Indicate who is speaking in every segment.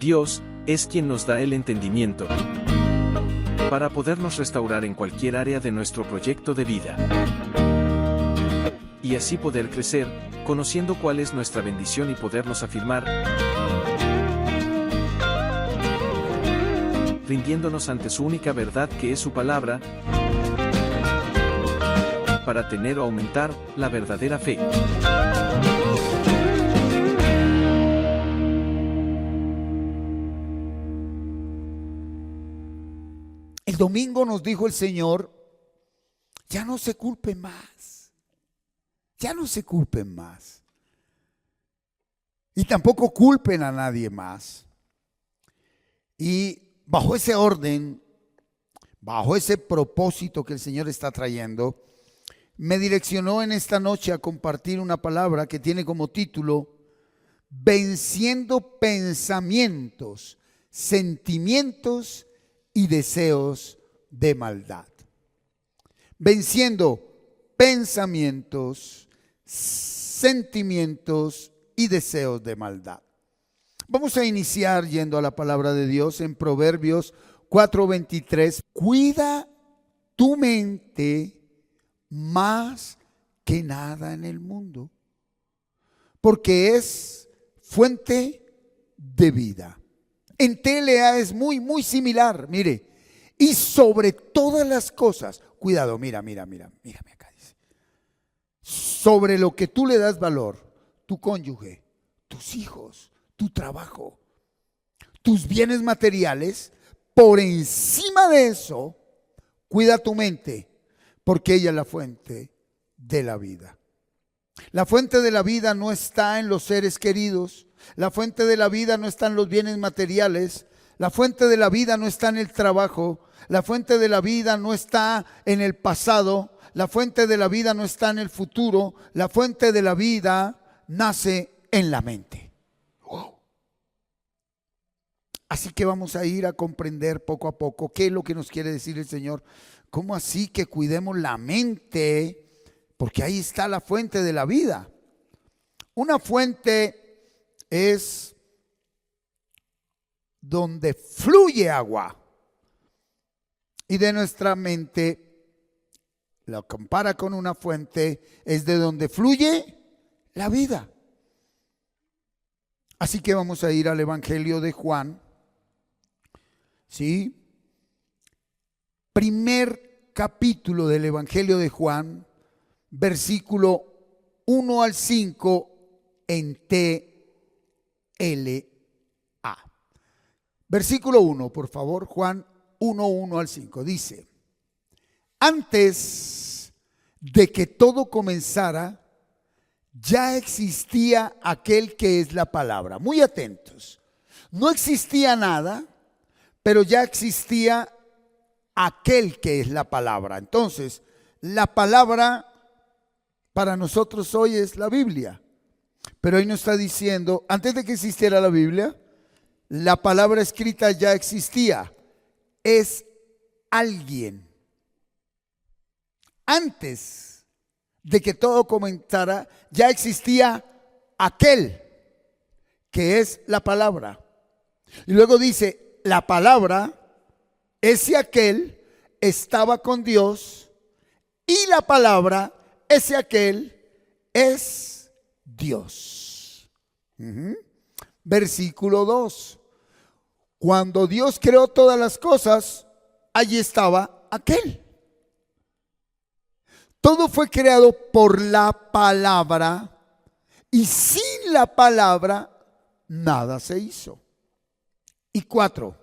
Speaker 1: Dios es quien nos da el entendimiento para podernos restaurar en cualquier área de nuestro proyecto de vida. Y así poder crecer, conociendo cuál es nuestra bendición y podernos afirmar, rindiéndonos ante su única verdad que es su palabra, para tener o aumentar la verdadera fe.
Speaker 2: El domingo nos dijo el Señor, ya no se culpen más, ya no se culpen más. Y tampoco culpen a nadie más. Y bajo ese orden, bajo ese propósito que el Señor está trayendo, me direccionó en esta noche a compartir una palabra que tiene como título, venciendo pensamientos, sentimientos y deseos de maldad. Venciendo pensamientos, sentimientos y deseos de maldad. Vamos a iniciar yendo a la palabra de Dios en Proverbios 4:23. Cuida tu mente más que nada en el mundo, porque es fuente de vida. En TLA es muy similar, mire. Y sobre todas las cosas, cuidado, mírame acá, dice. Sobre lo que tú le das valor, tu cónyuge, tus hijos, tu trabajo, tus bienes materiales, por encima de eso, cuida tu mente, porque ella es la fuente de la vida. La fuente de la vida no está en los seres queridos, la fuente de la vida no está en los bienes materiales, la fuente de la vida no está en el trabajo, la fuente de la vida no está en el pasado, la fuente de la vida no está en el futuro, la fuente de la vida nace en la mente. Wow. Así que vamos a ir a comprender poco a poco qué es lo que nos quiere decir el Señor. ¿Cómo así que cuidemos la mente? Porque ahí está la fuente de la vida. Una fuente es donde fluye agua. Y de nuestra mente, lo compara con una fuente, es de donde fluye la vida. Así que vamos a ir al Evangelio de Juan. ¿Sí? Primer capítulo del Evangelio de Juan, versículo 1 al 5 en TLA. Versículo 1, por favor, Juan 1 al 5. Dice, antes de que todo comenzara, ya existía aquel que es la palabra. Muy atentos. No existía nada, pero ya existía aquel que es la palabra. Entonces, la palabra para nosotros hoy es la Biblia. Pero hoy nos está diciendo, antes de que existiera la Biblia, la palabra escrita ya existía. Es alguien. Antes de que todo comenzara, ya existía aquel que es la palabra. Y luego dice, la palabra, ese aquel, estaba con Dios y la palabra, ese aquel, es Dios. Versículo 2. Cuando Dios creó todas las cosas, allí estaba aquel. Todo fue creado por la palabra y sin la palabra nada se hizo. Y 4,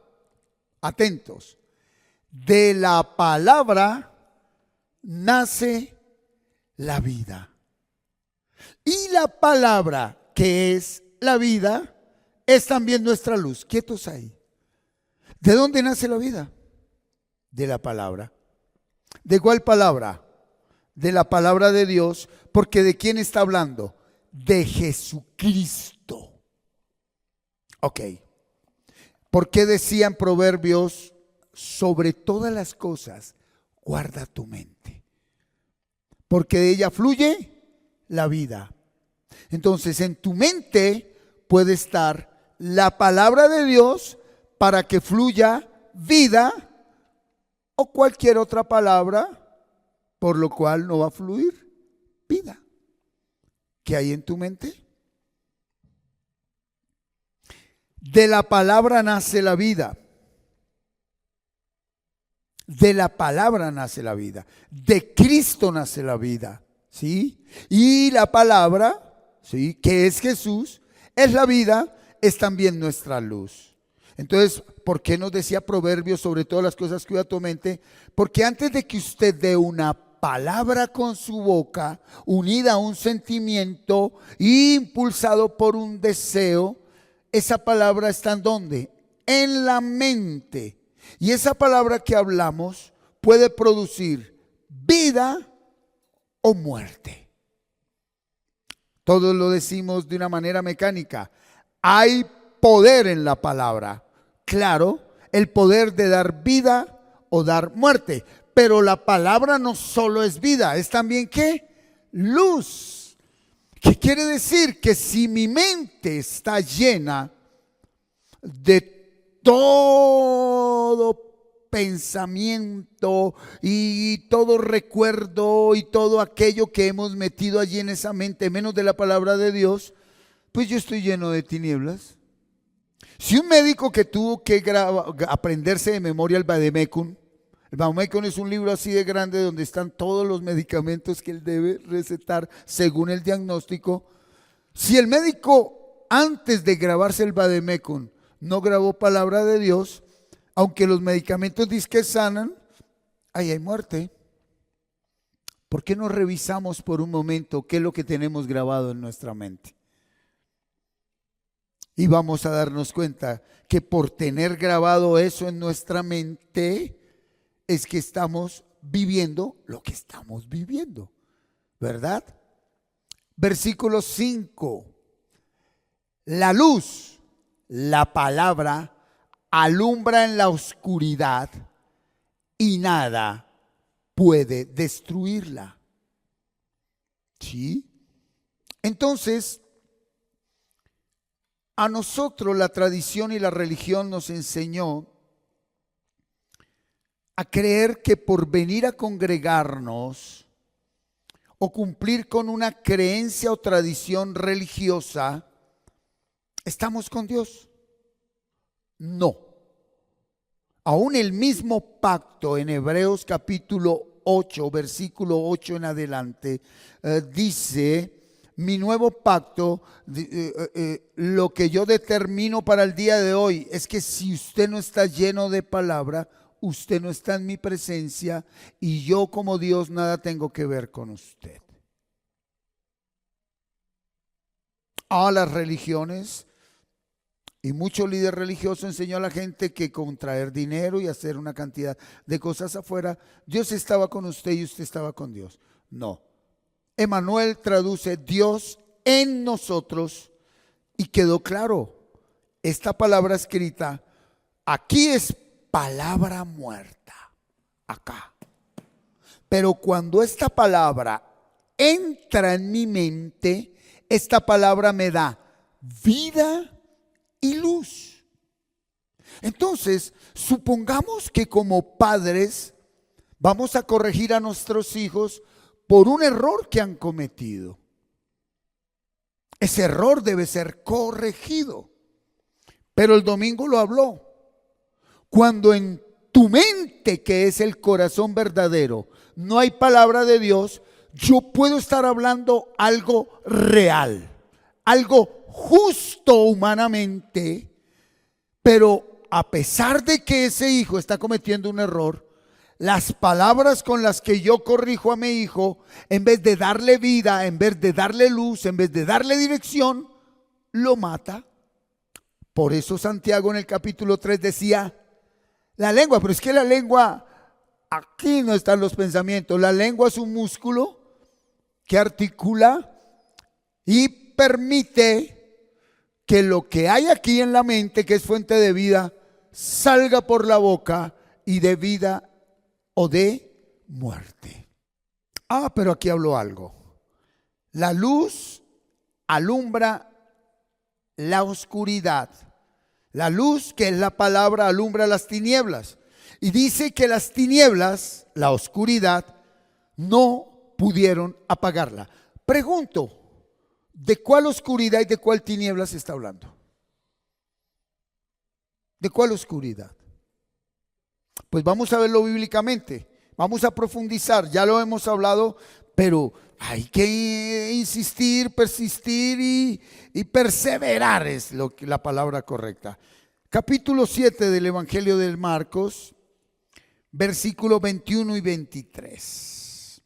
Speaker 2: atentos, de la palabra nace la vida. Y la palabra que es la vida es también nuestra luz. Quietos ahí. ¿De dónde nace la vida? De la palabra. ¿De cuál palabra? De la palabra de Dios, porque ¿de quién está hablando? De Jesucristo. Ok. ¿Por qué decían Proverbios, sobre todas las cosas, guarda tu mente? Porque de ella fluye la vida. Entonces, en tu mente puede estar la palabra de Dios para que fluya vida o cualquier otra palabra por lo cual no va a fluir vida. ¿Qué hay en tu mente? De la palabra nace la vida. De la palabra nace la vida. De Cristo nace la vida. ¿Sí? Y la palabra, ¿sí?, que es Jesús, es la vida, es también nuestra luz. Entonces, ¿por qué nos decía Proverbios sobre todas las cosas que cuida tu mente? Porque antes de que usted dé una palabra con su boca, unida a un sentimiento, impulsado por un deseo, esa palabra está ¿en dónde? En la mente. Y esa palabra que hablamos puede producir vida o muerte. Todos lo decimos de una manera mecánica. Hay poder en la palabra. Claro, el poder de dar vida o dar muerte. Pero la palabra no solo es vida, es también ¿qué? Luz. ¿Qué quiere decir? Que si mi mente está llena de todo pensamiento y todo recuerdo y todo aquello que hemos metido allí en esa mente, menos de la palabra de Dios, pues yo estoy lleno de tinieblas. Si un médico que tuvo que aprenderse de memoria el Vademecum es un libro así de grande donde están todos los medicamentos que él debe recetar según el diagnóstico. Si el médico antes de grabarse el Vademecum no grabó palabra de Dios, aunque los medicamentos dicen que sanan, ahí hay muerte. ¿Por qué no revisamos por un momento qué es lo que tenemos grabado en nuestra mente? Y vamos a darnos cuenta que por tener grabado eso en nuestra mente es que estamos viviendo lo que estamos viviendo, ¿verdad? Versículo 5. La luz, la palabra, alumbra en la oscuridad y nada puede destruirla. ¿Sí? Entonces, a nosotros la tradición y la religión nos enseñó a creer que por venir a congregarnos o cumplir con una creencia o tradición religiosa, estamos con Dios. No. Aún el mismo pacto en Hebreos capítulo 8, versículo 8 en adelante, dice: mi nuevo pacto, lo que yo determino para el día de hoy es que si usted no está lleno de palabra, usted no está en mi presencia y yo como Dios nada tengo que ver con usted. A las religiones y mucho líder religioso enseñó a la gente que con traer dinero y hacer una cantidad de cosas afuera, Dios estaba con usted y usted estaba con Dios. No. Emmanuel traduce Dios en nosotros y quedó claro. Esta palabra escrita aquí es palabra muerta, acá. Pero cuando esta palabra entra en mi mente, esta palabra me da vida y luz. Entonces, supongamos que como padres vamos a corregir a nuestros hijos por un error que han cometido. Ese error debe ser corregido. Pero el domingo lo habló. Cuando en tu mente, que es el corazón verdadero, no hay palabra de Dios, yo puedo estar hablando algo real, algo justo humanamente, pero a pesar de que ese hijo está cometiendo un error, las palabras con las que yo corrijo a mi hijo, en vez de darle vida, en vez de darle luz, en vez de darle dirección, lo mata. Por eso Santiago en el capítulo 3 decía, la lengua, pero es que la lengua, aquí no están los pensamientos, la lengua es un músculo que articula y permite que lo que hay aquí en la mente, que es fuente de vida, salga por la boca y de vida o de muerte. Pero aquí hablo algo. La luz alumbra la oscuridad La luz, que es la palabra, alumbra las tinieblas. Y dice que las tinieblas, la oscuridad, no pudieron apagarla. Pregunto, ¿de cuál oscuridad y de cuál tiniebla se está hablando? ¿De cuál oscuridad? Pues vamos a verlo bíblicamente. Vamos a profundizar, ya lo hemos hablado, pero hay que insistir, persistir y perseverar es la palabra correcta. Capítulo 7 del Evangelio de Marcos, versículos 21 y 23.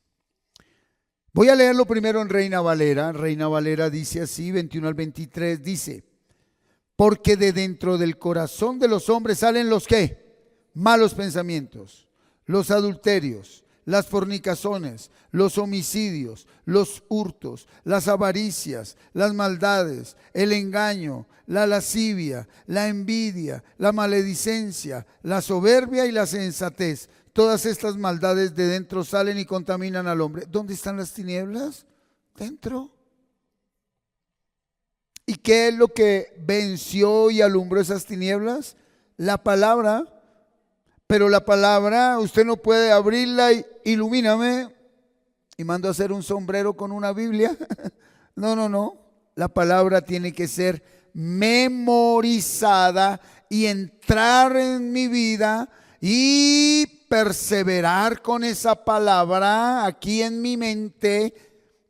Speaker 2: Voy a leerlo primero en Reina Valera. Reina Valera dice así, 21 al 23, dice: porque de dentro del corazón de los hombres salen los ¿qué? Malos pensamientos, los adulterios, las fornicaciones, los homicidios, los hurtos, las avaricias, las maldades, el engaño, la lascivia, la envidia, la maledicencia, la soberbia y la insensatez. Todas estas maldades de dentro salen y contaminan al hombre. ¿Dónde están las tinieblas? Dentro. ¿Y qué es lo que venció y alumbró esas tinieblas? La palabra. Pero la palabra, usted no puede abrirla y ilumíname y mando a hacer un sombrero con una Biblia. No. La palabra tiene que ser memorizada y entrar en mi vida y perseverar con esa palabra aquí en mi mente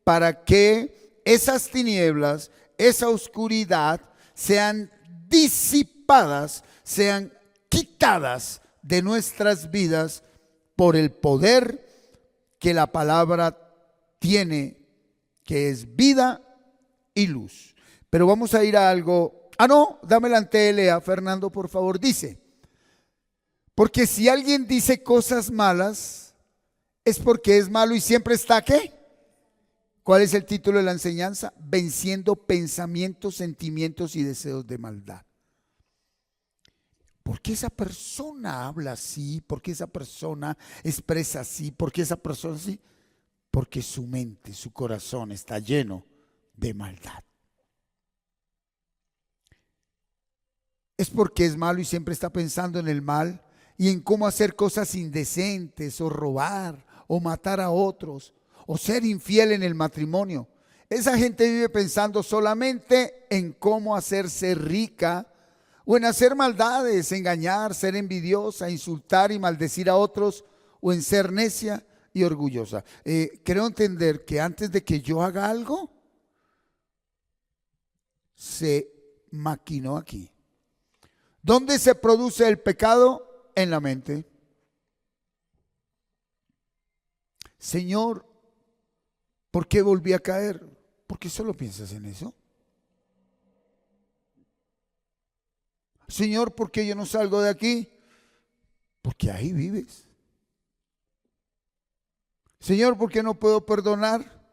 Speaker 2: para que esas tinieblas, esa oscuridad sean disipadas, sean quitadas de nuestras vidas por el poder que la palabra tiene, que es vida y luz. Pero vamos a ir a algo. No, dame la antelea, Fernando, por favor. Dice: porque si alguien dice cosas malas, es porque es malo y siempre está ¿qué? ¿Cuál es el título de la enseñanza? Venciendo pensamientos, sentimientos y deseos de maldad. ¿Por qué esa persona habla así? ¿Por qué esa persona expresa así? ¿Por qué esa persona así? Porque su mente, su corazón está lleno de maldad. Es porque es malo y siempre está pensando en el mal y en cómo hacer cosas indecentes o robar o matar a otros o ser infiel en el matrimonio. Esa gente vive pensando solamente en cómo hacerse rica o en hacer maldades, engañar, ser envidiosa, insultar y maldecir a otros, o en ser necia y orgullosa. Creo entender que antes de que yo haga algo, se maquinó aquí. ¿Dónde se produce el pecado? En la mente. Señor, ¿por qué volví a caer? ¿Por qué solo piensas en eso? Señor, ¿por qué yo no salgo de aquí? Porque ahí vives. Señor, ¿por qué no puedo perdonar?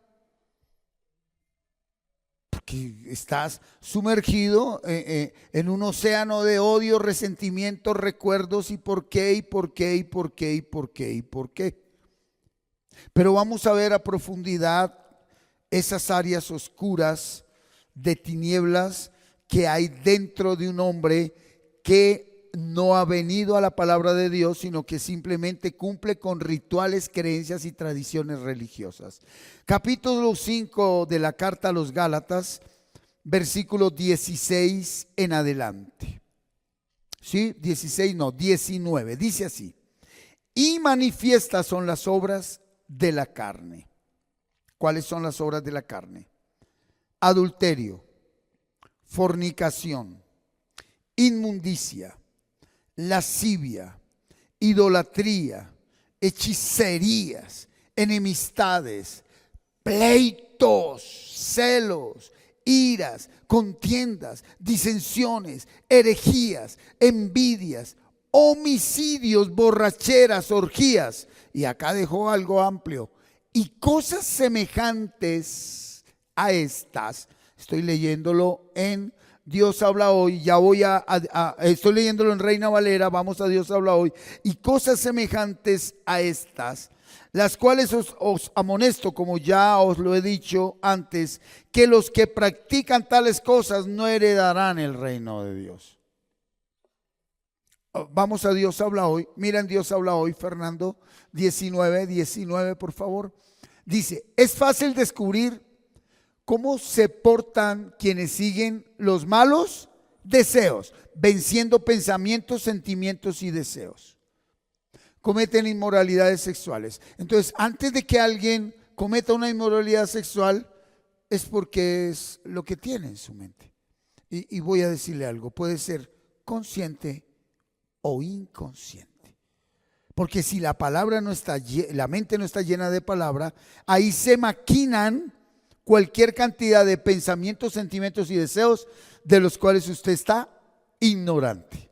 Speaker 2: Porque estás sumergido en un océano de odio, resentimiento, recuerdos y por qué. Pero vamos a ver a profundidad esas áreas oscuras de tinieblas que hay dentro de un hombre que no ha venido a la palabra de Dios, sino que simplemente cumple con rituales, creencias y tradiciones religiosas. Capítulo 5 de la carta a los Gálatas, versículo 16 en adelante. ¿Sí? 16 no, 19. Dice así: y manifiestas son las obras de la carne. ¿Cuáles son las obras de la carne? Adulterio, fornicación, inmundicia, lascivia, idolatría, hechicerías, enemistades, pleitos, celos, iras, contiendas, disensiones, herejías, envidias, homicidios, borracheras, orgías. Y acá dejó algo amplio. Y cosas semejantes a estas. Estoy leyéndolo en Dios habla hoy, estoy leyéndolo en Reina Valera, vamos a Dios habla hoy. Y cosas semejantes a estas, las cuales os amonesto, como ya os lo he dicho antes, que los que practican tales cosas no heredarán el reino de Dios. Vamos a Dios habla hoy. Miren, Dios habla hoy, Fernando 19, por favor. Dice, es fácil descubrir cómo se portan quienes siguen los malos deseos, venciendo pensamientos, sentimientos y deseos. Cometen inmoralidades sexuales. Entonces, antes de que alguien cometa una inmoralidad sexual, es porque es lo que tiene en su mente. Y voy a decirle algo, puede ser consciente o inconsciente. Porque si la palabra no está, la mente no está llena de palabra, ahí se maquinan cualquier cantidad de pensamientos, sentimientos y deseos de los cuales usted está ignorante.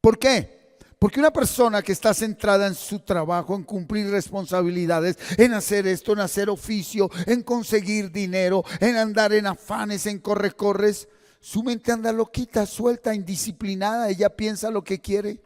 Speaker 2: ¿Por qué? Porque una persona que está centrada en su trabajo, en cumplir responsabilidades, en hacer esto, en hacer oficio, en conseguir dinero, en andar en afanes, en corres, su mente anda loquita, suelta, indisciplinada, ella piensa lo que quiere.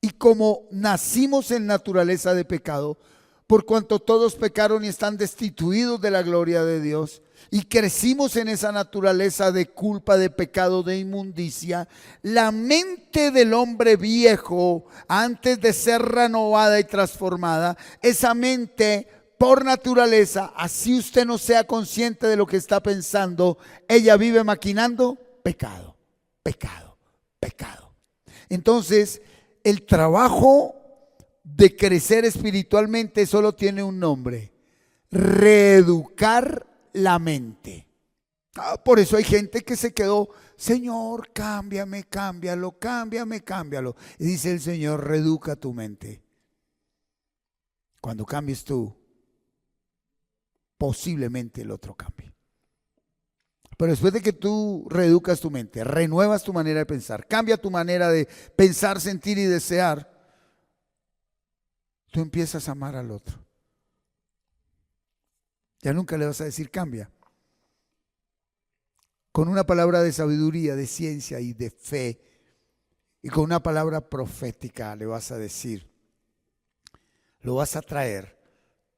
Speaker 2: Y como nacimos en naturaleza de pecado, por cuanto todos pecaron y están destituidos de la gloria de Dios, y crecimos en esa naturaleza de culpa, de pecado, de inmundicia, la mente del hombre viejo, antes de ser renovada y transformada, esa mente por naturaleza, así usted no sea consciente de lo que está pensando, ella vive maquinando pecado, pecado, pecado. Entonces, el trabajo de crecer espiritualmente solo tiene un nombre: reeducar la mente. Por eso hay gente que se quedó, Señor, cámbiame, cámbialo, cámbiame, cámbialo. Y dice el Señor, reeduca tu mente. Cuando cambies tú, posiblemente el otro cambie. Pero después de que tú reeducas tu mente, renuevas tu manera de pensar, cambia tu manera de pensar, sentir y desear, tú empiezas a amar al otro. Ya nunca le vas a decir cambia. Con una palabra de sabiduría, de ciencia y de fe, y con una palabra profética le vas a decir, lo vas a traer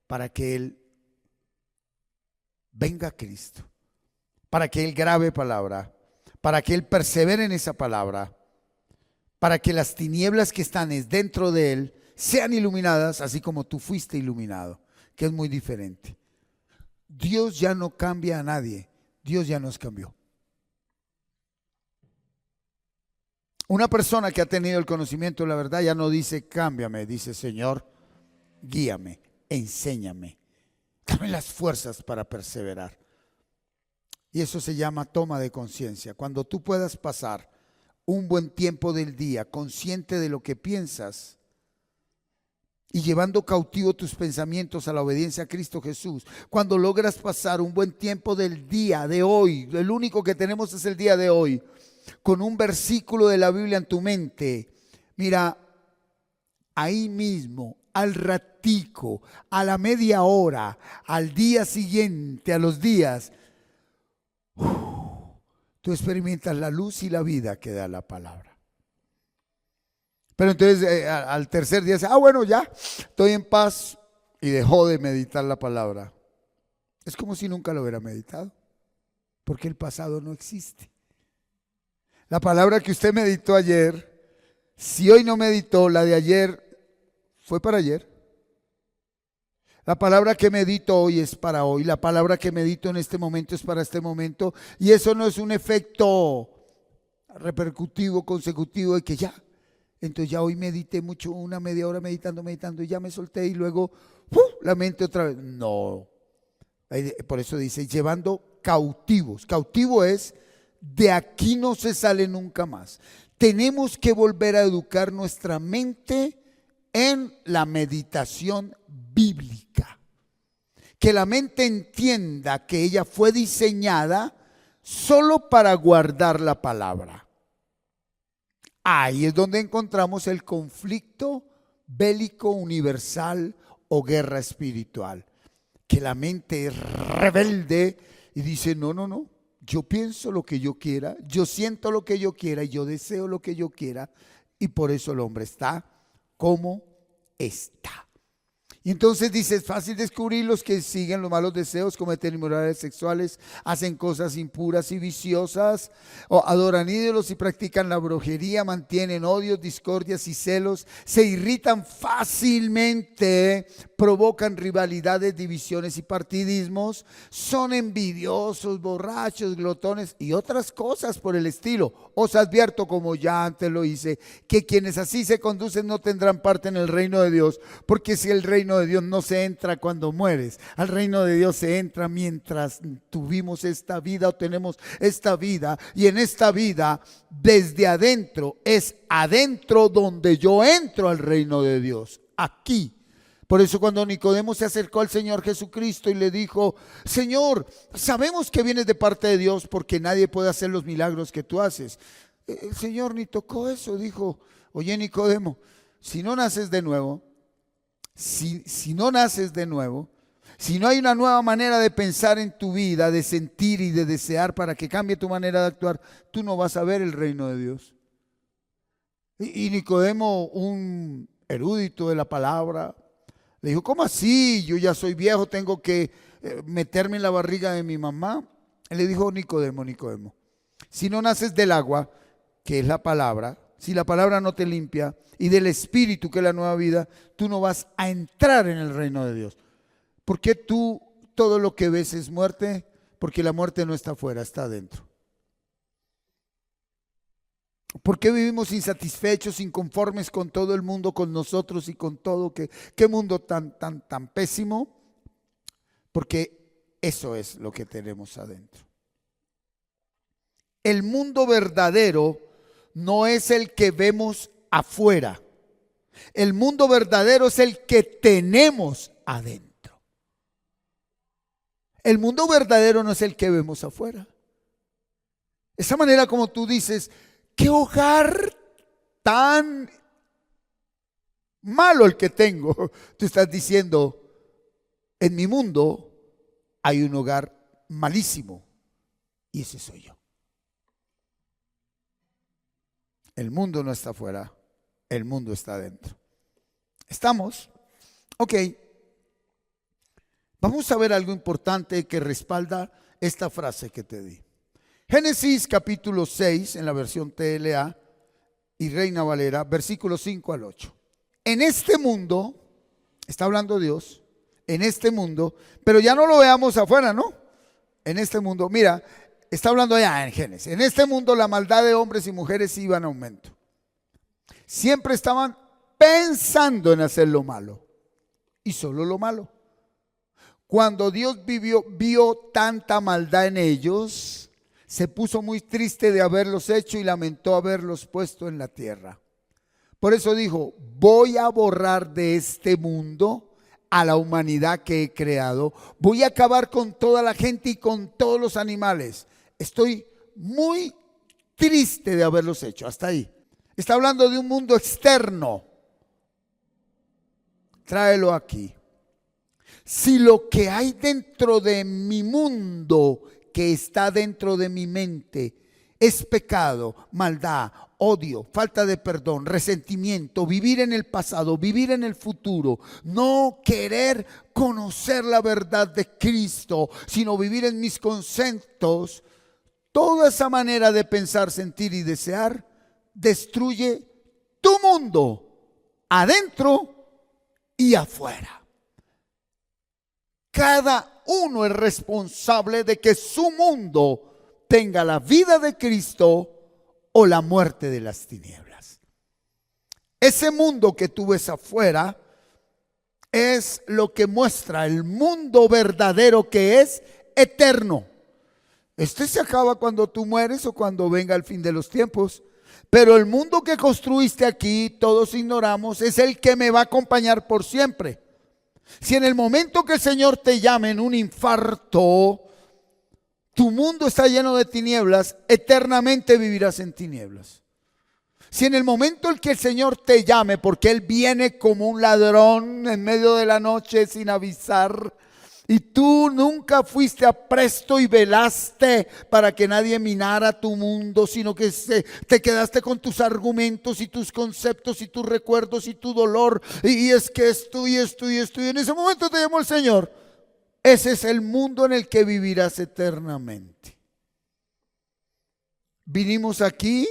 Speaker 2: para que él venga a Cristo, para que él grabe palabra, para que él persevere en esa palabra, para que las tinieblas que están dentro de él sean iluminadas, así como tú fuiste iluminado, que es muy diferente. Dios ya no cambia a nadie, Dios ya nos cambió. Una persona que ha tenido el conocimiento de la verdad ya no dice cámbiame, dice Señor, guíame, enséñame, dame las fuerzas para perseverar. Y eso se llama toma de conciencia. Cuando tú puedas pasar un buen tiempo del día consciente de lo que piensas y llevando cautivo tus pensamientos a la obediencia a Cristo Jesús, cuando logras pasar un buen tiempo del día de hoy, el único que tenemos es el día de hoy, con un versículo de la Biblia en tu mente, mira, ahí mismo, al ratico, a la media hora, al día siguiente, a los días, tú experimentas la luz y la vida que da la palabra. Pero entonces al tercer día dice, bueno, ya, estoy en paz, y dejó de meditar la palabra. Es como si nunca lo hubiera meditado, porque el pasado no existe. La palabra que usted meditó ayer, si hoy no meditó, la de ayer fue para ayer. La palabra que medito hoy es para hoy. La palabra que medito en este momento es para este momento. Y eso no es un efecto repercutivo, consecutivo de que ya. Entonces ya hoy medité mucho, una media hora meditando y ya me solté y luego la mente otra vez. No. Por eso dice, llevando cautivos. Cautivo es, de aquí no se sale nunca más. Tenemos que volver a educar nuestra mente en la meditación bíblica. Que la mente entienda que ella fue diseñada solo para guardar la palabra. Ahí es donde encontramos el conflicto bélico universal o guerra espiritual. Que la mente es rebelde y dice, no, yo pienso lo que yo quiera, yo siento lo que yo quiera y yo deseo lo que yo quiera, y por eso el hombre está como está. Y entonces dice, es fácil descubrir los que siguen los malos deseos, cometen inmoralidades sexuales, hacen cosas impuras y viciosas, o adoran ídolos y practican la brujería, mantienen odios, discordias y celos, se irritan fácilmente, provocan rivalidades, divisiones y partidismos, son envidiosos, borrachos, glotones y otras cosas por el estilo. Os advierto, como ya antes lo hice, que quienes así se conducen no tendrán parte en el reino de Dios, porque si el reino de Dios no se entra cuando mueres, al reino de Dios se entra mientras tuvimos esta vida o tenemos esta vida, y en esta vida desde adentro, es adentro donde yo entro al reino de Dios, aquí. Por eso cuando Nicodemo se acercó al Señor Jesucristo y le dijo, Señor, sabemos que vienes de parte de Dios porque nadie puede hacer los milagros que tú haces. El Señor ni tocó eso, dijo, oye Nicodemo, si no naces de nuevo, si no naces de nuevo, si no hay una nueva manera de pensar en tu vida, de sentir y de desear para que cambie tu manera de actuar, tú no vas a ver el reino de Dios. Y Nicodemo, un erudito de la palabra, le dijo, ¿cómo así? Yo ya soy viejo, tengo que meterme en la barriga de mi mamá. Él le dijo, Nicodemo, si no naces del agua, que es la palabra, si la palabra no te limpia, y del Espíritu, que es la nueva vida, tú no vas a entrar en el reino de Dios. ¿Por qué tú todo lo que ves es muerte? Porque la muerte no está afuera, está adentro. ¿Por qué vivimos insatisfechos, inconformes con todo el mundo, con nosotros y con todo? ¿Qué mundo tan pésimo? Porque eso es lo que tenemos adentro. El mundo verdadero no es el que vemos afuera. El mundo verdadero es el que tenemos adentro. El mundo verdadero no es el que vemos afuera. Esa manera como tú dices, qué hogar tan malo el que tengo. Tú estás diciendo, en mi mundo hay un hogar malísimo y ese soy yo. El mundo no está afuera, el mundo está adentro. ¿Estamos? Ok. Vamos a ver algo importante que respalda esta frase que te di. Génesis capítulo 6 en la versión TLA y Reina Valera, versículos 5 al 8. En este mundo, está hablando Dios, en este mundo, pero ya no lo veamos afuera, ¿no? En este mundo, mira, está hablando allá en Génesis. En este mundo la maldad de hombres y mujeres iba en aumento. Siempre estaban pensando en hacer lo malo y solo lo malo. Cuando Dios vio tanta maldad en ellos, se puso muy triste de haberlos hecho y lamentó haberlos puesto en la tierra. Por eso dijo, voy a borrar de este mundo a la humanidad que he creado. Voy a acabar con toda la gente y con todos los animales. Estoy muy triste de haberlos hecho. Hasta ahí. Está hablando de un mundo externo. Tráelo aquí. Si lo que hay dentro de mi mundo, que está dentro de mi mente, es pecado, maldad, odio, falta de perdón, resentimiento, vivir en el pasado, vivir en el futuro, no querer conocer la verdad de Cristo, sino vivir en mis conceptos, toda esa manera de pensar, sentir y desear destruye tu mundo, adentro y afuera. Cada uno es responsable de que su mundo tenga la vida de Cristo o la muerte de las tinieblas. Ese mundo que tú ves afuera es lo que muestra el mundo verdadero, que es eterno. Este se acaba cuando tú mueres o cuando venga el fin de los tiempos. Pero el mundo que construiste aquí, todos ignoramos, es el que me va a acompañar por siempre. Si en el momento que el Señor te llame en un infarto, tu mundo está lleno de tinieblas, eternamente vivirás en tinieblas. Si en el momento en que el Señor te llame, porque Él viene como un ladrón en medio de la noche sin avisar, Y tú nunca fuiste apresto y velaste para que nadie minara tu mundo, sino que te quedaste con tus argumentos y tus conceptos y tus recuerdos y tu dolor. Y es que esto y esto y esto. Y en ese momento te llamó el Señor. Ese es el mundo en el que vivirás eternamente. Vinimos aquí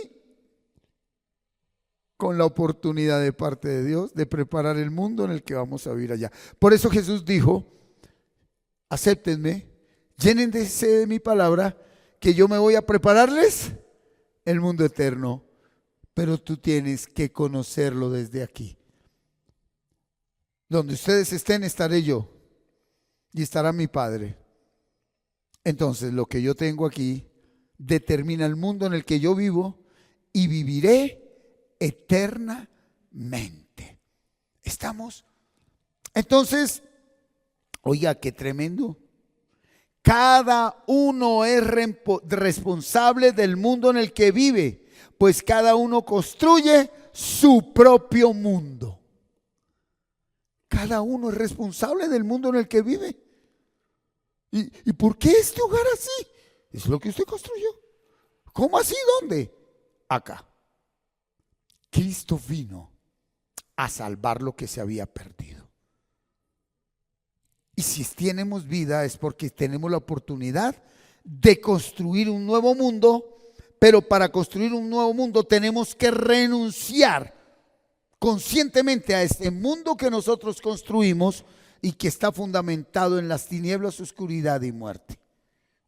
Speaker 2: con la oportunidad de parte de Dios de preparar el mundo en el que vamos a vivir allá. Por eso Jesús dijo: acéptenme, llénense de mi palabra, que yo me voy a prepararles el mundo eterno. Pero tú tienes que conocerlo desde aquí. Donde ustedes estén, estaré yo y estará mi Padre. Entonces, lo que yo tengo aquí determina el mundo en el que yo vivo y viviré eternamente. ¿Estamos? Entonces, oiga, qué tremendo. Cada uno es responsable del mundo en el que vive, pues cada uno construye su propio mundo. Cada uno es responsable del mundo en el que vive. ¿Y por qué este hogar así? Es lo que usted construyó. ¿Cómo así? ¿Dónde? Acá. Cristo vino a salvar lo que se había perdido. Y si tenemos vida es porque tenemos la oportunidad de construir un nuevo mundo, pero para construir un nuevo mundo tenemos que renunciar conscientemente a este mundo que nosotros construimos y que está fundamentado en las tinieblas, oscuridad y muerte.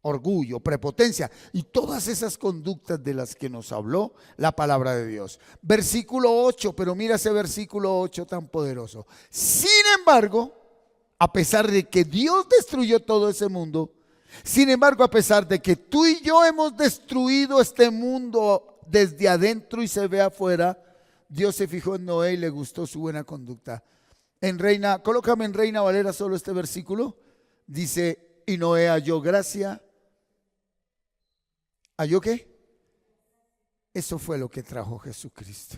Speaker 2: Orgullo, prepotencia y todas esas conductas de las que nos habló la palabra de Dios. Versículo 8, pero mira ese versículo 8 tan poderoso. Sin embargo, a pesar de que Dios destruyó todo ese mundo, sin embargo, a pesar de que tú y yo hemos destruido este mundo desde adentro y se ve afuera, Dios se fijó en Noé y le gustó su buena conducta. En Reina, colócame en Reina Valera solo este versículo. Dice, y Noé halló gracia. ¿Halló qué? Eso fue lo que trajo Jesucristo.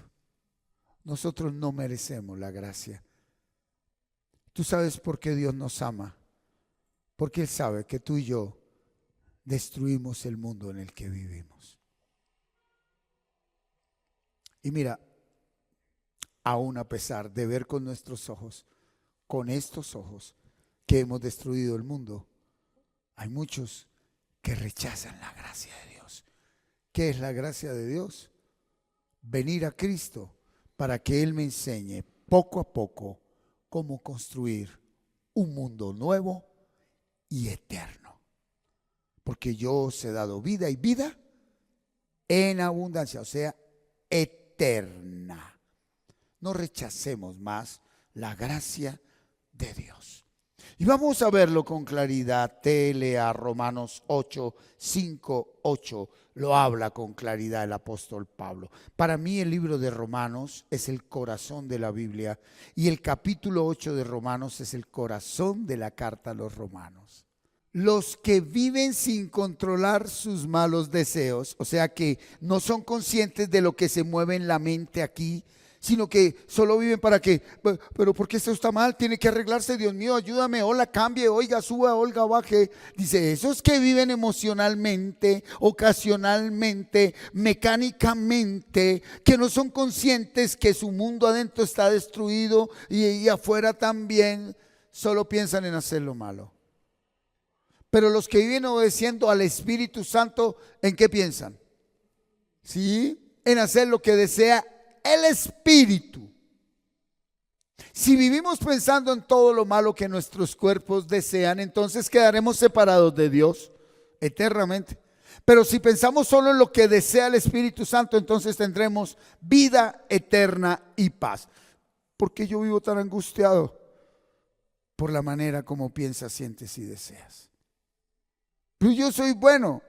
Speaker 2: Nosotros no merecemos la gracia. ¿Tú sabes por qué Dios nos ama? Porque Él sabe que tú y yo destruimos el mundo en el que vivimos. Y mira, aún a pesar de ver con nuestros ojos, con estos ojos, que hemos destruido el mundo, hay muchos que rechazan la gracia de Dios. ¿Qué es la gracia de Dios? Venir a Cristo para que Él me enseñe poco a poco cómo construir un mundo nuevo y eterno. Porque yo os he dado vida y vida en abundancia, o sea, eterna. No rechacemos más la gracia de Dios. Y vamos a verlo con claridad. Lea Romanos 8, 5, 8. Lo habla con claridad el apóstol Pablo. Para mí el libro de Romanos es el corazón de la Biblia y el capítulo 8 de Romanos es el corazón de la carta a los romanos. Los que viven sin controlar sus malos deseos, o sea que no son conscientes de lo que se mueve en la mente aquí, sino que solo viven para que, pero ¿por qué esto está mal? Tiene que arreglarse, Dios mío, ayúdame, hola, cambie, oiga, suba, oiga, baje. Dice, esos que viven emocionalmente, ocasionalmente, mecánicamente, que no son conscientes que su mundo adentro está destruido y afuera también, solo piensan en hacer lo malo. Pero los que viven obedeciendo al Espíritu Santo, ¿en qué piensan? ¿Sí? En hacer lo que desea el Espíritu. Si vivimos pensando en todo lo malo que nuestros cuerpos desean, entonces quedaremos separados de Dios eternamente. Pero si pensamos solo en lo que desea el Espíritu Santo, entonces tendremos vida eterna y paz. ¿Por qué yo vivo tan angustiado? Por la manera como piensas, sientes y deseas. Pero yo soy bueno.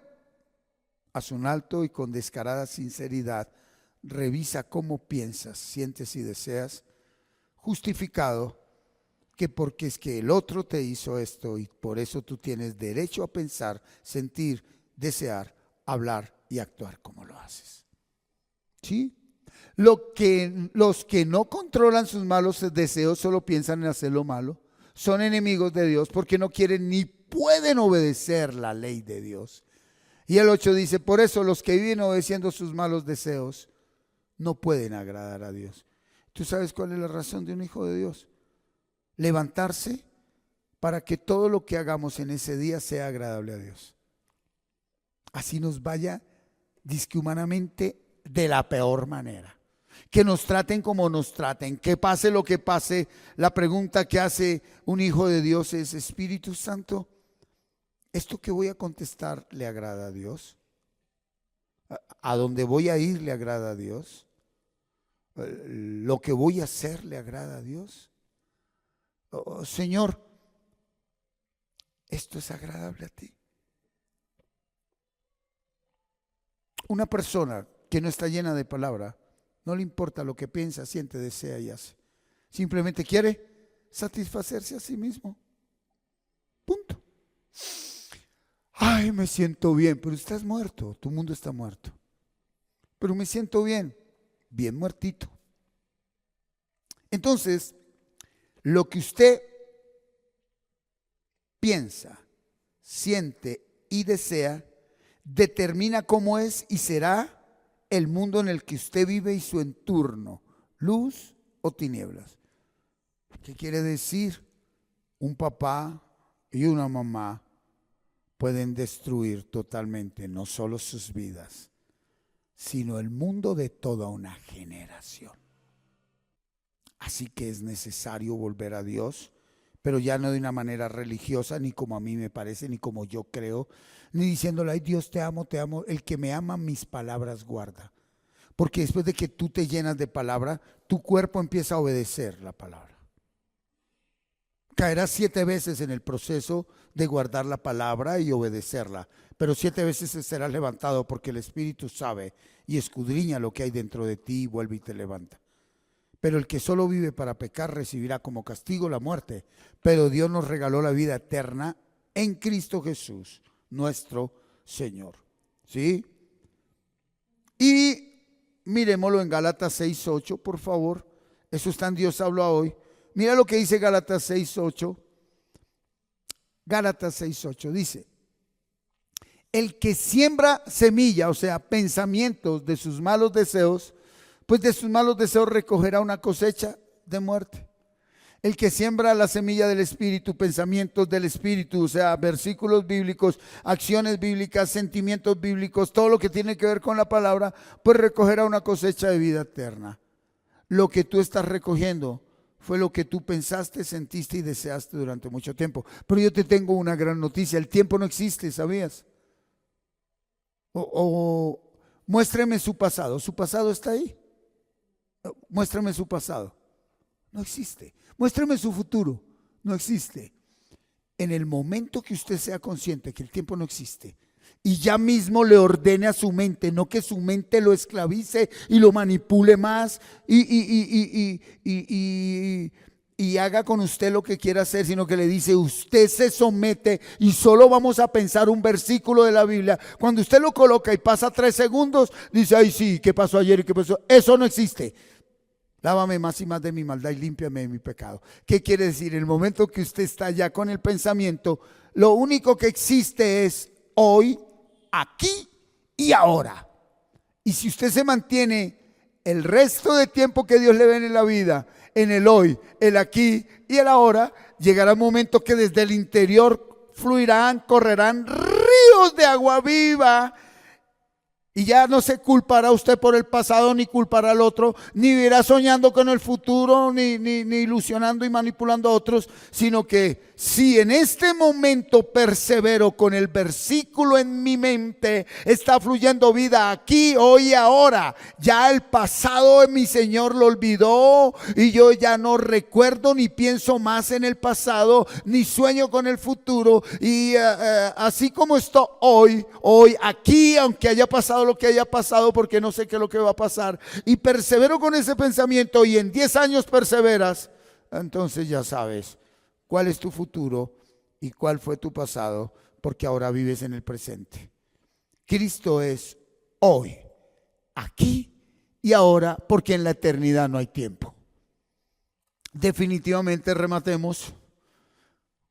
Speaker 2: Haz un alto y con descarada sinceridad revisa cómo piensas, sientes y deseas, justificado que porque es que el otro te hizo esto y por eso tú tienes derecho a pensar, sentir, desear, hablar y actuar como lo haces. ¿Sí? Los que no controlan sus malos deseos solo piensan en hacer lo malo, son enemigos de Dios porque no quieren ni pueden obedecer la ley de Dios. Y el 8 dice, por eso los que viven obedeciendo sus malos deseos no pueden agradar a Dios. ¿Tú sabes cuál es la razón de un hijo de Dios? Levantarse para que todo lo que hagamos en ese día sea agradable a Dios. Así nos vaya dizque humanamente de la peor manera. Que nos traten como nos traten, que pase lo que pase. La pregunta que hace un hijo de Dios es, Espíritu Santo, ¿esto que voy a contestar le agrada a Dios? ¿A dónde voy a ir le agrada a Dios? ¿Lo que voy a hacer le agrada a Dios? Oh, Señor, ¿esto es agradable a ti? Una persona que no está llena de palabra, no le importa lo que piensa, siente, desea y hace. Simplemente quiere satisfacerse a sí mismo. Punto. Ay, me siento bien, pero estás muerto, tu mundo está muerto. Pero me siento bien, bien muertito. Entonces, lo que usted piensa, siente y desea, determina cómo es y será el mundo en el que usted vive y su entorno, luz o tinieblas. ¿Qué quiere decir? Un papá y una mamá pueden destruir totalmente no solo sus vidas, sino el mundo de toda una generación. Así que es necesario volver a Dios, pero ya no de una manera religiosa, ni como a mí me parece, ni como yo creo, ni diciéndole, ay Dios te amo, el que me ama mis palabras guarda. Porque después de que tú te llenas de palabra, tu cuerpo empieza a obedecer la palabra. Caerás 7 veces en el proceso de guardar la palabra y obedecerla, pero 7 veces serás levantado porque el Espíritu sabe y escudriña lo que hay dentro de ti y vuelve y te levanta. Pero el que solo vive para pecar recibirá como castigo la muerte. Pero Dios nos regaló la vida eterna en Cristo Jesús, nuestro Señor. ¿Sí? Y miremoslo en Gálatas 6:8, por favor. Eso está en Dios habla hoy. Mira lo que dice Gálatas 6:8. Gálatas 6:8 dice, el que siembra semilla, o sea, pensamientos de sus malos deseos, pues de sus malos deseos recogerá una cosecha de muerte. El que siembra la semilla del Espíritu, pensamientos del Espíritu, o sea, versículos bíblicos, acciones bíblicas, sentimientos bíblicos, todo lo que tiene que ver con la palabra, pues recogerá una cosecha de vida eterna. Lo que tú estás recogiendo fue lo que tú pensaste, sentiste y deseaste durante mucho tiempo. Pero yo te tengo una gran noticia, el tiempo no existe, ¿sabías? Muéstreme su pasado está ahí. Muéstrame su pasado, no existe. Muéstrame su futuro, no existe. En el momento que usted sea consciente que el tiempo no existe y ya mismo le ordene a su mente, no que su mente lo esclavice y lo manipule más y haga con usted lo que quiera hacer, sino que le dice, usted se somete y solo vamos a pensar un versículo de la Biblia. Cuando usted lo coloca y pasa 3 segundos, dice, ay sí, ¿qué pasó ayer y qué pasó? Eso no existe. Lávame más y más de mi maldad y límpiame de mi pecado. ¿Qué quiere decir? En el momento que usted está ya con el pensamiento, lo único que existe es hoy, aquí y ahora. Y si usted se mantiene el resto de tiempo que Dios le ve en la vida, en el hoy, el aquí y el ahora, llegará un momento que desde el interior fluirán, correrán ríos de agua viva. Y ya no se culpará usted por el pasado, ni culpará al otro, ni irá soñando con el futuro, ni ilusionando y manipulando a otros, sino que si en este momento persevero con el versículo en mi mente, está fluyendo vida aquí, hoy y ahora. Ya el pasado de mi Señor lo olvidó y yo ya no recuerdo ni pienso más en el pasado, ni sueño con el futuro. Y así como estoy hoy, aquí, aunque haya pasado lo que haya pasado, porque no sé qué es lo que va a pasar, y persevero con ese pensamiento y en 10 años perseveras, entonces ya sabes cuál es tu futuro y cuál fue tu pasado, porque ahora vives en el presente. Cristo es hoy, aquí y ahora, porque en la eternidad no hay tiempo. Definitivamente rematemos.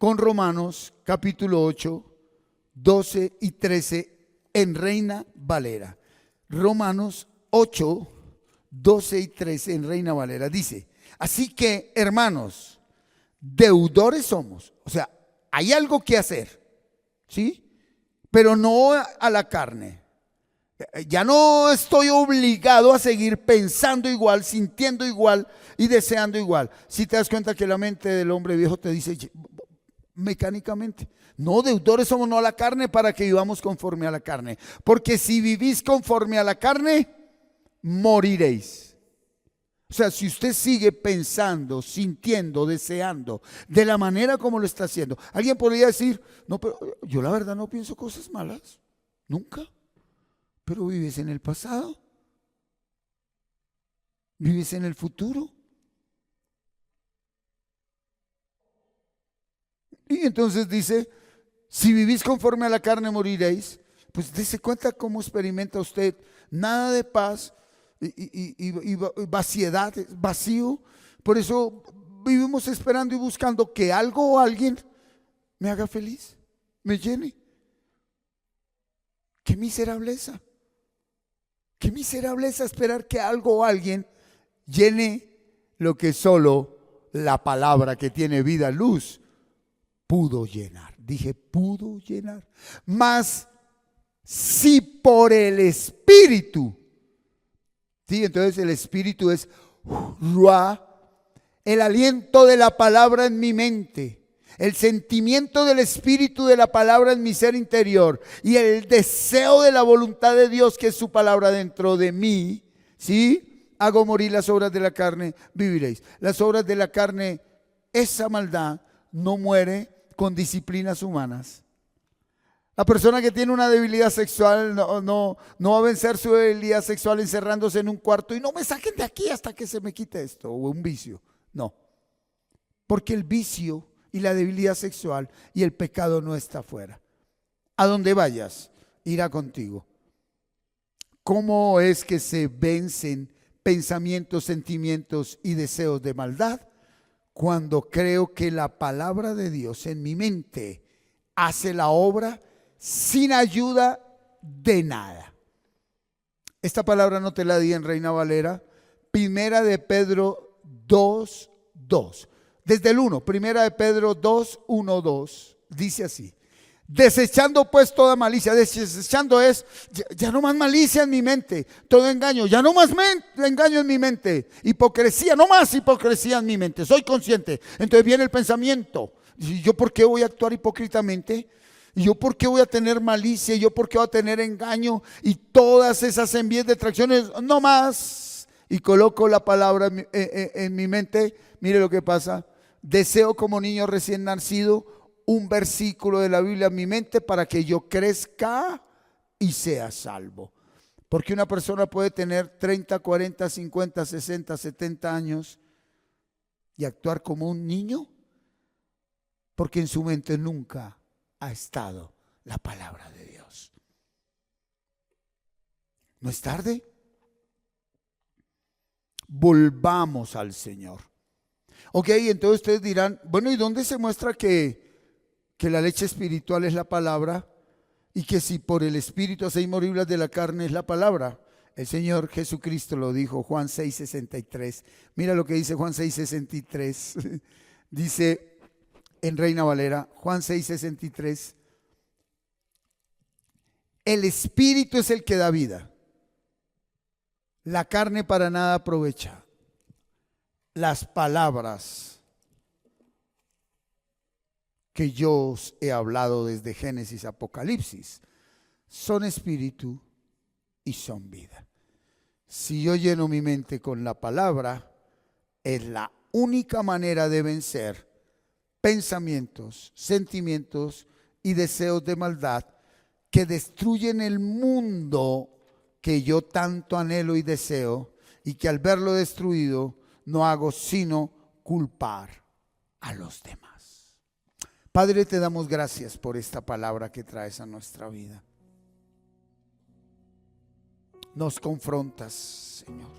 Speaker 2: con Romanos capítulo 8, 12 y 13 en Reina Valera. Romanos 8, 12 y 13 en Reina Valera. Dice, así que, hermanos, deudores somos. O sea, hay algo que hacer, ¿sí? Pero no a la carne. Ya no estoy obligado a seguir pensando igual, sintiendo igual y deseando igual. Si te das cuenta que la mente del hombre viejo te dice mecánicamente, no, deudores somos no a la carne para que vivamos conforme a la carne. Porque si vivís conforme a la carne, moriréis. O sea, si usted sigue pensando, sintiendo, deseando de la manera como lo está haciendo, alguien podría decir, no, pero yo la verdad no pienso cosas malas, nunca. Pero vives en el pasado, vives en el futuro. Y entonces dice, si vivís conforme a la carne moriréis. Pues dése cuenta cómo experimenta usted nada de paz y vaciedad, vacío. Por eso vivimos esperando y buscando que algo o alguien me haga feliz, me llene. ¡Qué miserableza! ¡Qué miserableza esperar que algo o alguien llene lo que solo la palabra que tiene vida, luz, pudo llenar! Dije, pudo llenar. Mas si por el Espíritu, ¿sí? Entonces el Espíritu es ruah, el aliento de la palabra en mi mente, el sentimiento del Espíritu de la palabra en mi ser interior y el deseo de la voluntad de Dios, que es su palabra dentro de mí, ¿sí? Hago morir las obras de la carne, viviréis. Las obras de la carne, esa maldad no muere con disciplinas humanas. La persona que tiene una debilidad sexual no va a vencer su debilidad sexual encerrándose en un cuarto y no me saquen de aquí hasta que se me quite esto, o un vicio. No, porque el vicio y la debilidad sexual y el pecado no está afuera. A donde vayas, irá contigo. ¿Cómo es que se vencen pensamientos, sentimientos y deseos de maldad? Cuando creo que la palabra de Dios en mi mente hace la obra sin ayuda de nada. Esta palabra no te la di en Reina Valera. Primera de Pedro 2:2. Desde el 1, primera de Pedro 2:1-2, dice así: desechando pues toda malicia. Desechando es, ya no más malicia en mi mente, todo engaño, ya no más engaño en mi mente, hipocresía, no más hipocresía en mi mente, soy consciente. Entonces viene el pensamiento, ¿y yo por qué voy a actuar hipócritamente? ¿Y yo por qué voy a tener malicia? ¿Y yo por qué voy a tener engaño? Y todas esas envías de atracciones, no más. Y coloco la palabra en mi mente. Mire lo que pasa. Deseo como niño recién nacido un versículo de la Biblia en mi mente para que yo crezca y sea salvo. Porque una persona puede tener 30, 40, 50, 60, 70 años y actuar como un niño, porque en su mente nunca ha estado la palabra de Dios. ¿No es tarde? Volvamos al Señor. Ok, entonces ustedes dirán, bueno, ¿y dónde se muestra que la leche espiritual es la palabra y que si por el Espíritu hacéis morir las de la carne es la palabra? El Señor Jesucristo lo dijo, Juan 6:63. Mira lo que dice Juan 6:63. Dice en Reina Valera, Juan 6:63. El Espíritu es el que da vida. La carne para nada aprovecha. Las palabras que yo os he hablado desde Génesis a Apocalipsis son espíritu y son vida. Si yo lleno mi mente con la palabra, es la única manera de vencer pensamientos, sentimientos y deseos de maldad que destruyen el mundo que yo tanto anhelo y deseo, y que al verlo destruido no hago sino culpar a los demás. Padre, te damos gracias por esta palabra que traes a nuestra vida. Nos confrontas, Señor.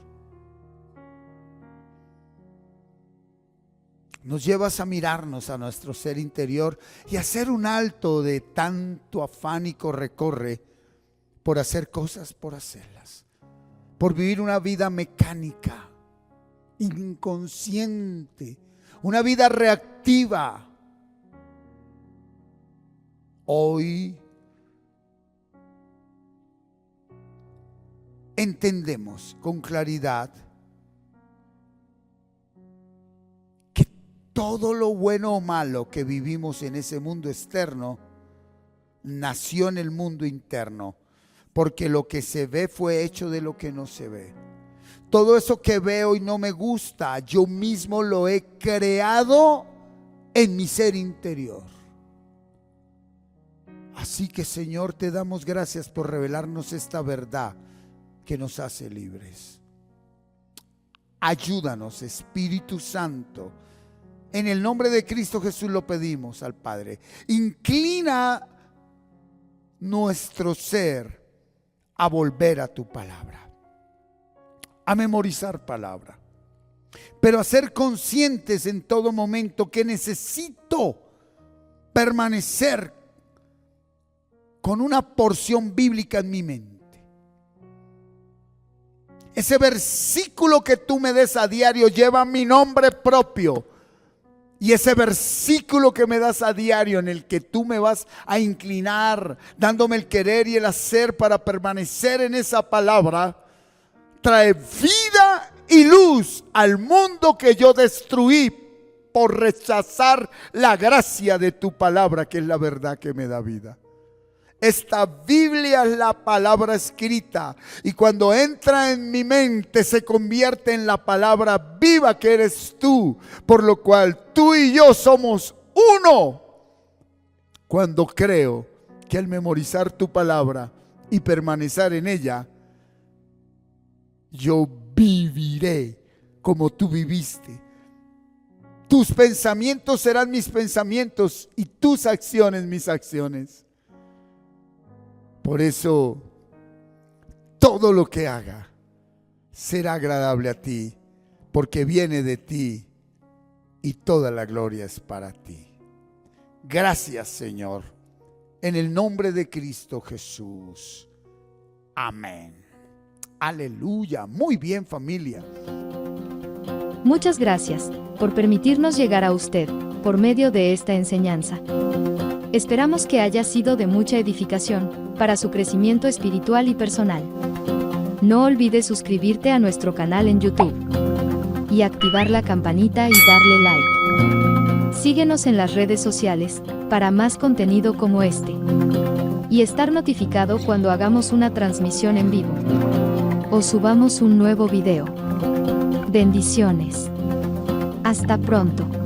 Speaker 2: Nos llevas a mirarnos a nuestro ser interior y hacer un alto de tanto afán y corre por hacer cosas, por hacerlas, por vivir una vida mecánica, inconsciente, una vida reactiva. Hoy entendemos con claridad que todo lo bueno o malo que vivimos en ese mundo externo nació en el mundo interno, porque lo que se ve fue hecho de lo que no se ve. Todo eso que veo y no me gusta, yo mismo lo he creado en mi ser interior. Así que, Señor, te damos gracias por revelarnos esta verdad que nos hace libres. Ayúdanos, Espíritu Santo. En el nombre de Cristo Jesús lo pedimos al Padre. Inclina nuestro ser a volver a tu palabra, a memorizar palabra, pero a ser conscientes en todo momento que necesito permanecer con una porción bíblica en mi mente. Ese versículo que tú me des a diario lleva mi nombre propio. Y ese versículo que me das a diario, en el que tú me vas a inclinar, dándome el querer y el hacer para permanecer en esa palabra, trae vida y luz al mundo que yo destruí por rechazar la gracia de tu palabra, que es la verdad que me da vida. Esta Biblia es la palabra escrita, y cuando entra en mi mente se convierte en la palabra viva que eres tú, por lo cual tú y yo somos uno. Cuando creo que al memorizar tu palabra y permanecer en ella, yo viviré como tú viviste. Tus pensamientos serán mis pensamientos y tus acciones mis acciones. Por eso, todo lo que haga será agradable a ti, porque viene de ti y toda la gloria es para ti. Gracias, Señor, en el nombre de Cristo Jesús. Amén. Aleluya. Muy bien, familia.
Speaker 3: Muchas gracias por permitirnos llegar a usted por medio de esta enseñanza. Esperamos que haya sido de mucha edificación para su crecimiento espiritual y personal. No olvides suscribirte a nuestro canal en YouTube y activar la campanita y darle like. Síguenos en las redes sociales para más contenido como este y estar notificado cuando hagamos una transmisión en vivo o subamos un nuevo video. Bendiciones. Hasta pronto.